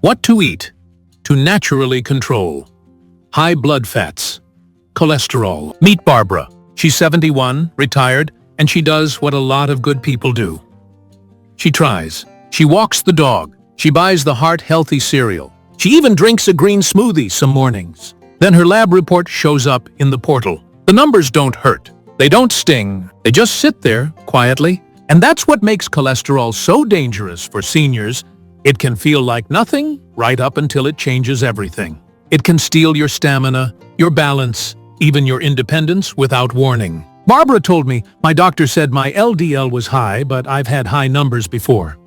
What to eat to naturally control high blood fats, cholesterol. Meet Barbara. She's 71, retired, and she does what a lot of good people do. She tries. She walks the dog. She buys the heart-healthy cereal. She even drinks a green smoothie some mornings. Then her lab report shows up in the portal. The numbers don't hurt. They don't sting. They just sit there quietly. And that's what makes cholesterol so dangerous for seniors. It can feel like nothing right up until it changes everything. It can steal your stamina, your balance, even your independence without warning. Barbara told me, my doctor said my LDL was high, but I've had high numbers before.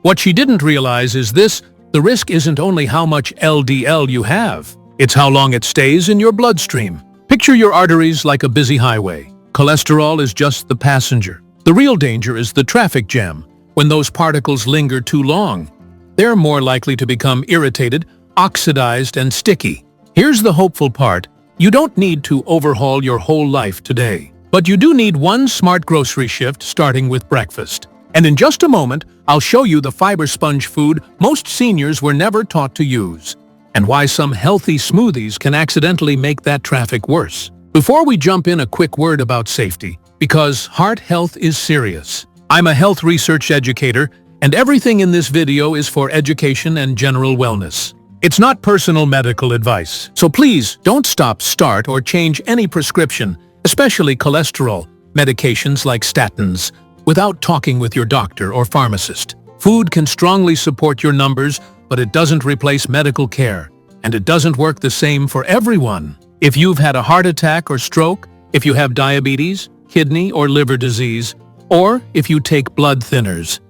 What she didn't realize is this: the risk isn't only how much LDL you have, it's how long it stays in your bloodstream. Picture your arteries like a busy highway. Cholesterol is just the passenger. The real danger is the traffic jam. When those particles linger too long, they're more likely to become irritated, oxidized, and sticky. Here's the hopeful part. You don't need to overhaul your whole life today. But you do need one smart grocery shift, starting with breakfast. And in just a moment, I'll show you the fiber sponge food most seniors were never taught to use, and why some healthy smoothies can accidentally make that traffic worse. Before we jump in, a quick word about safety, because heart health is serious. I'm a health research educator, and everything in this video is for education and general wellness. It's not personal medical advice, so please don't stop, start, or change any prescription, especially cholesterol medications like statins, without talking with your doctor or pharmacist. Food can strongly support your numbers, but it doesn't replace medical care, and it doesn't work the same for everyone. If you've had a heart attack or stroke, if you have diabetes, kidney or liver disease, or if you take blood thinners,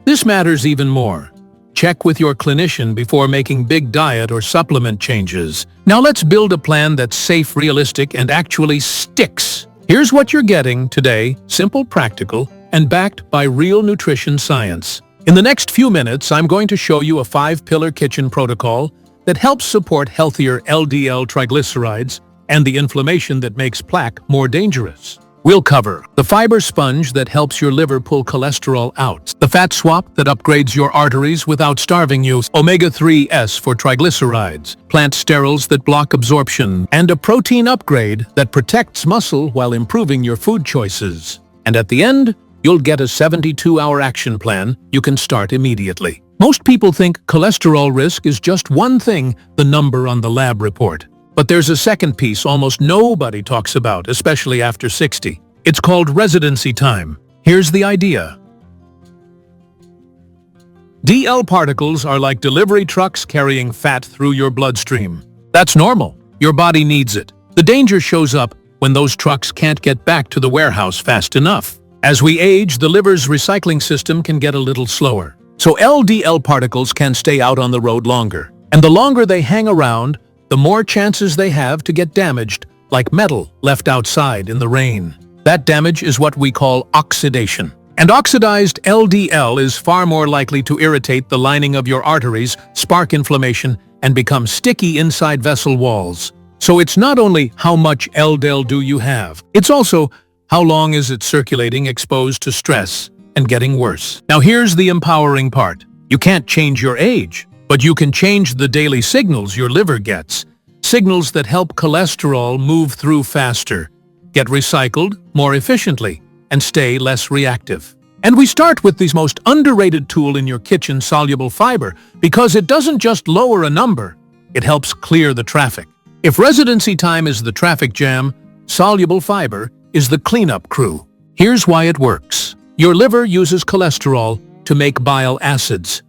this matters even more. Check with your clinician before making big diet or supplement changes. Now let's build a plan that's safe, realistic, and actually sticks. Here's what you're getting today: simple, practical, and backed by real nutrition science. In the next few minutes, I'm going to show you a 5-pillar kitchen protocol that helps support healthier LDL triglycerides and the inflammation that makes plaque more dangerous. We'll cover the fiber sponge that helps your liver pull cholesterol out, the fat swap that upgrades your arteries without starving you, omega-3s for triglycerides, plant sterols that block absorption, and a protein upgrade that protects muscle while improving your food choices. And at the end, you'll get a 72-hour action plan you can start immediately. Most people think cholesterol risk is just one thing, the number on the lab report. But there's a second piece almost nobody talks about, especially after 60. It's called residency time. Here's the idea. DL particles are like delivery trucks carrying fat through your bloodstream. That's normal. Your body needs it. The danger shows up when those trucks can't get back to the warehouse fast enough. As we age, the liver's recycling system can get a little slower. So LDL particles can stay out on the road longer. And the longer they hang around, the more chances they have to get damaged, like metal left outside in the rain. That damage is what we call oxidation. And oxidized LDL is far more likely to irritate the lining of your arteries, spark inflammation, and become sticky inside vessel walls. So it's not only how much LDL do you have, it's also how long is it circulating, exposed to stress, and getting worse. Now here's the empowering part. You can't change your age, but you can change the daily signals your liver gets. Signals that help cholesterol move through faster, get recycled more efficiently, and stay less reactive. And we start with the most underrated tool in your kitchen, soluble fiber, because it doesn't just lower a number, it helps clear the traffic. If residency time is the traffic jam, soluble fiber is the cleanup crew. Here's why it works. Your liver uses cholesterol to make bile acids.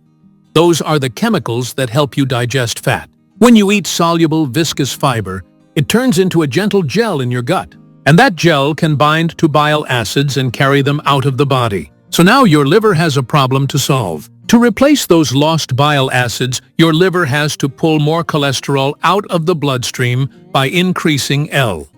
Those are the chemicals that help you digest fat. When you eat soluble, viscous fiber, it turns into a gentle gel in your gut. And that gel can bind to bile acids and carry them out of the body. So now your liver has a problem to solve. To replace those lost bile acids, your liver has to pull more cholesterol out of the bloodstream by increasing LDL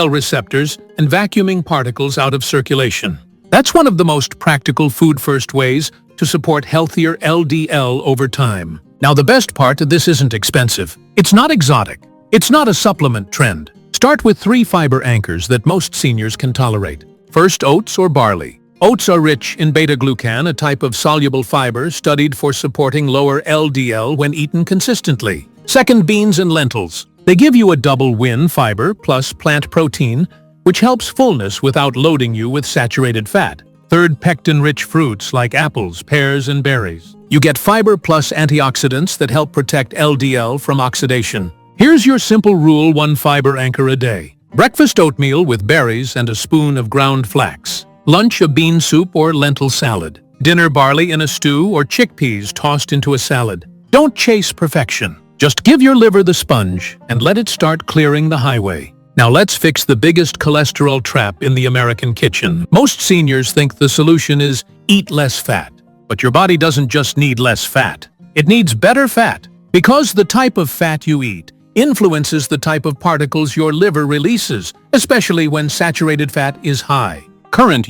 receptors and vacuuming particles out of circulation. That's one of the most practical food-first ways to support healthier LDL over time. Now the best part, this isn't expensive. It's not exotic. It's not a supplement trend. Start with 3 fiber anchors that most seniors can tolerate. First, oats or barley. Oats are rich in beta-glucan, a type of soluble fiber studied for supporting lower LDL when eaten consistently. Second, beans and lentils. They give you a double win: fiber plus plant protein, which helps fullness without loading you with saturated fat. Third, pectin-rich fruits like apples, pears, and berries. You get fiber plus antioxidants that help protect LDL from oxidation. Here's your simple rule: 1 fiber anchor a day. Breakfast oatmeal with berries and a spoon of ground flax. Lunch, a bean soup or lentil salad. Dinner, barley in a stew or chickpeas tossed into a salad. Don't chase perfection. Just give your liver the sponge and let it start clearing the highway. Now let's fix the biggest cholesterol trap in the American kitchen. Most seniors think the solution is eat less fat. But your body doesn't just need less fat. It needs better fat. Because the type of fat you eat influences the type of particles your liver releases, especially when saturated fat is high. Current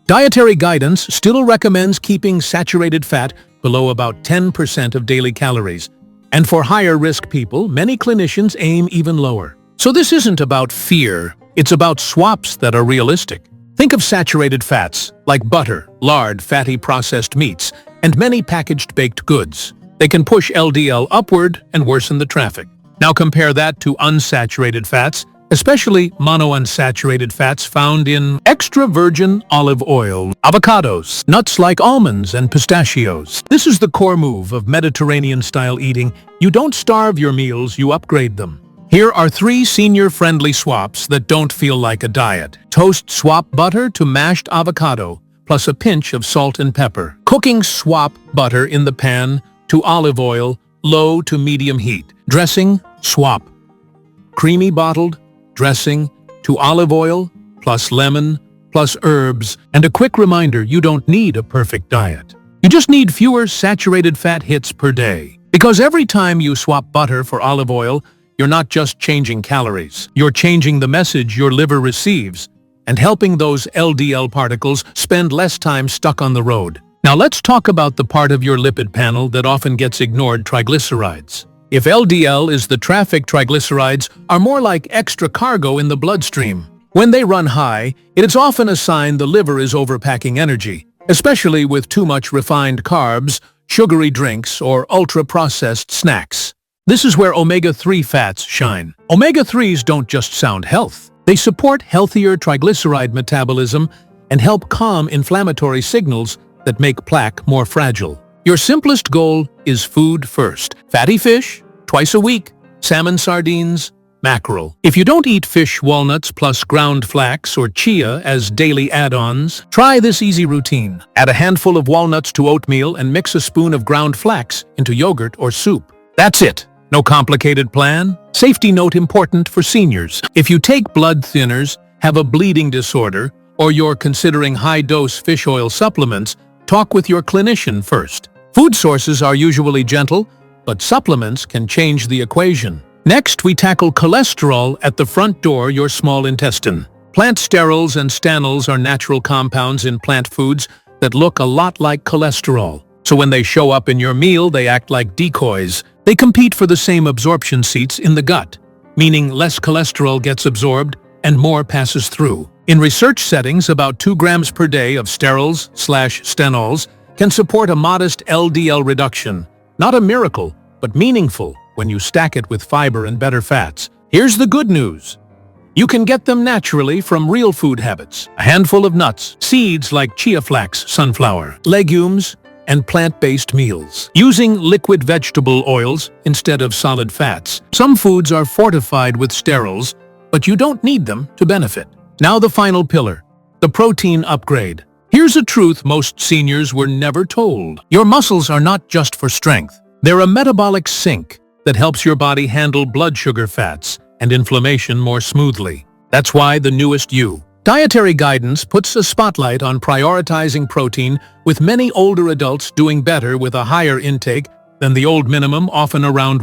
dietary guidance still recommends keeping saturated fat below about 10% of daily calories. And for higher-risk people, many clinicians aim even lower. So this isn't about fear, it's about swaps that are realistic. Think of saturated fats, like butter, lard, fatty processed meats, and many packaged baked goods. They can push LDL upward and worsen the traffic. Now compare that to unsaturated fats, especially monounsaturated fats found in extra virgin olive oil, avocados, nuts like almonds and pistachios. This is the core move of Mediterranean-style eating. You don't starve your meals, you upgrade them. Here are 3 senior-friendly swaps that don't feel like a diet. Toast swap butter to mashed avocado, plus a pinch of salt and pepper. Cooking swap butter in the pan to olive oil, low to medium heat. Dressing swap. Creamy bottled dressing to olive oil, plus lemon, plus herbs. And a quick reminder, you don't need a perfect diet. You just need fewer saturated fat hits per day. Because every time you swap butter for olive oil, you're not just changing calories. You're changing the message your liver receives and helping those LDL particles spend less time stuck on the road. Now let's talk about the part of your lipid panel that often gets ignored: triglycerides. If LDL is the traffic, triglycerides are more like extra cargo in the bloodstream. When they run high, it is often a sign the liver is overpacking energy, especially with too much refined carbs, sugary drinks, or ultra-processed snacks. This is where omega-3 fats shine. Omega-3s don't just sound health. They support healthier triglyceride metabolism and help calm inflammatory signals that make plaque more fragile. Your simplest goal is food first. Fatty fish, twice a week. Salmon, sardines, mackerel. If you don't eat fish, walnuts plus ground flax or chia as daily add-ons, try this easy routine. Add a handful of walnuts to oatmeal and mix a spoon of ground flax into yogurt or soup. That's it. No complicated plan. Safety note important for seniors. If you take blood thinners, have a bleeding disorder, or you're considering high-dose fish oil supplements, talk with your clinician first. Food sources are usually gentle, but supplements can change the equation. Next, we tackle cholesterol at the front door, your small intestine. Plant sterols and stanols are natural compounds in plant foods that look a lot like cholesterol. So when they show up in your meal, they act like decoys. They compete for the same absorption seats in the gut, meaning less cholesterol gets absorbed and more passes through. In research settings, about 2 grams per day of sterols/stanols can support a modest LDL reduction. Not a miracle, but meaningful when you stack it with fiber and better fats. Here's the good news. You can get them naturally from real food habits. A handful of nuts, seeds like chia flax, sunflower, legumes, and plant-based meals. Using liquid vegetable oils instead of solid fats. Some foods are fortified with sterols, but you don't need them to benefit. Now the final pillar, the protein upgrade. Here's a truth most seniors were never told. Your muscles are not just for strength. They're a metabolic sink that helps your body handle blood sugar, fats, and inflammation more smoothly. That's why the newest dietary guidance puts a spotlight on prioritizing protein, with many older adults doing better with a higher intake than the old minimum, often around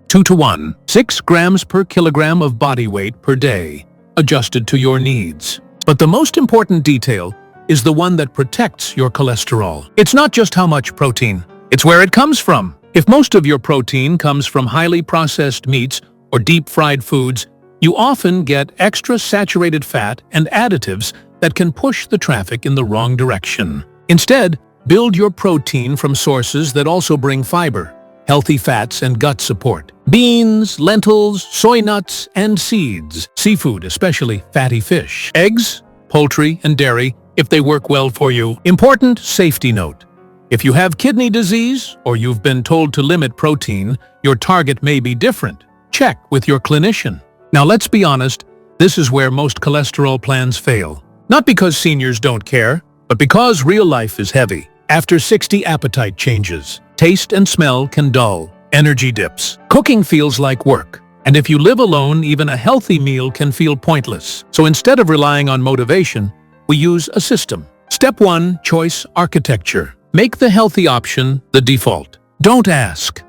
2 to 1. 6 grams per kilogram of body weight per day, adjusted to your needs. But the most important detail is the one that protects your cholesterol. It's not just how much protein, it's where it comes from. If most of your protein comes from highly processed meats or deep-fried foods, you often get extra saturated fat and additives that can push the traffic in the wrong direction. Instead, build your protein from sources that also bring fiber, healthy fats, and gut support. Beans, lentils, soy nuts, and seeds. Seafood, especially fatty fish. Eggs, poultry, and dairy, if they work well for you. Important safety note. If you have kidney disease or you've been told to limit protein, your target may be different. Check with your clinician. Now let's be honest, this is where most cholesterol plans fail. Not because seniors don't care, but because real life is heavy. After 60, appetite changes. Taste and smell can dull. Energy dips. Cooking feels like work. And if you live alone, even a healthy meal can feel pointless. So instead of relying on motivation, we use a system. Step 1. Choice architecture. Make the healthy option the default. Don't ask,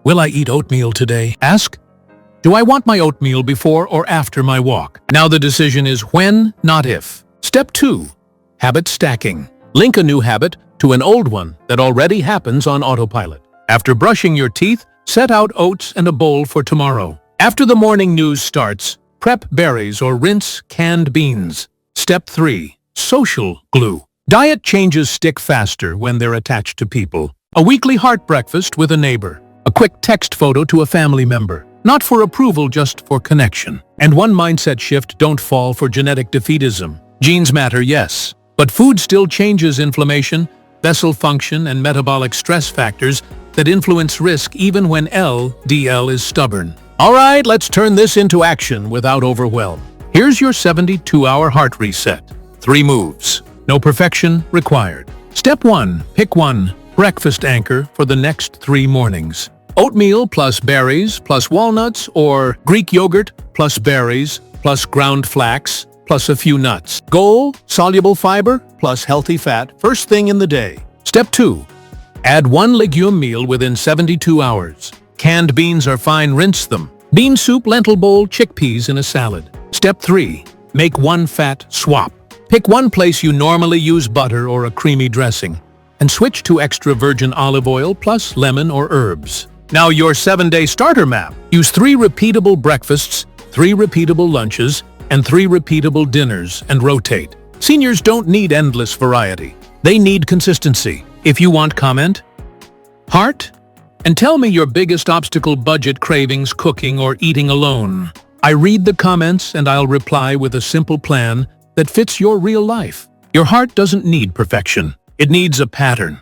"Will I eat oatmeal today?" Ask, "Do I want my oatmeal before or after my walk?" Now the decision is when, not if. Step 2. Habit stacking. Link a new habit to an old one that already happens on autopilot. After brushing your teeth, set out oats and a bowl for tomorrow. After the morning news starts, prep berries or rinse canned beans. Step 3. Social glue. Diet changes stick faster when they're attached to people. A weekly heart breakfast with a neighbor. A quick text photo to a family member. Not for approval, just for connection. And one mindset shift: don't fall for genetic defeatism. Genes matter, yes, but food still changes inflammation, vessel function, and metabolic stress factors that influence risk even when LDL is stubborn. All right, let's turn this into action without overwhelm. Here's your 72-hour heart reset. 3 moves. No perfection required. Step 1. Pick one breakfast anchor for the next 3 mornings. Oatmeal plus berries plus walnuts, or Greek yogurt plus berries plus ground flax plus a few nuts. Goal: soluble fiber plus healthy fat first thing in the day. Step 2. Add 1 legume meal within 72 hours. Canned beans are fine, rinse them. Bean soup, lentil bowl, chickpeas in a salad. Step 3. Make 1 fat swap. Pick one place you normally use butter or a creamy dressing, and switch to extra virgin olive oil plus lemon or herbs. Now your 7-day starter map. Use 3 repeatable breakfasts, 3 repeatable lunches, and 3 repeatable dinners, and rotate. Seniors don't need endless variety. They need consistency. If you want, comment heart and tell me your biggest obstacle: budget, cravings, cooking, or eating alone. I read the comments and I'll reply with a simple plan that fits your real life. Your heart doesn't need perfection. It needs a pattern.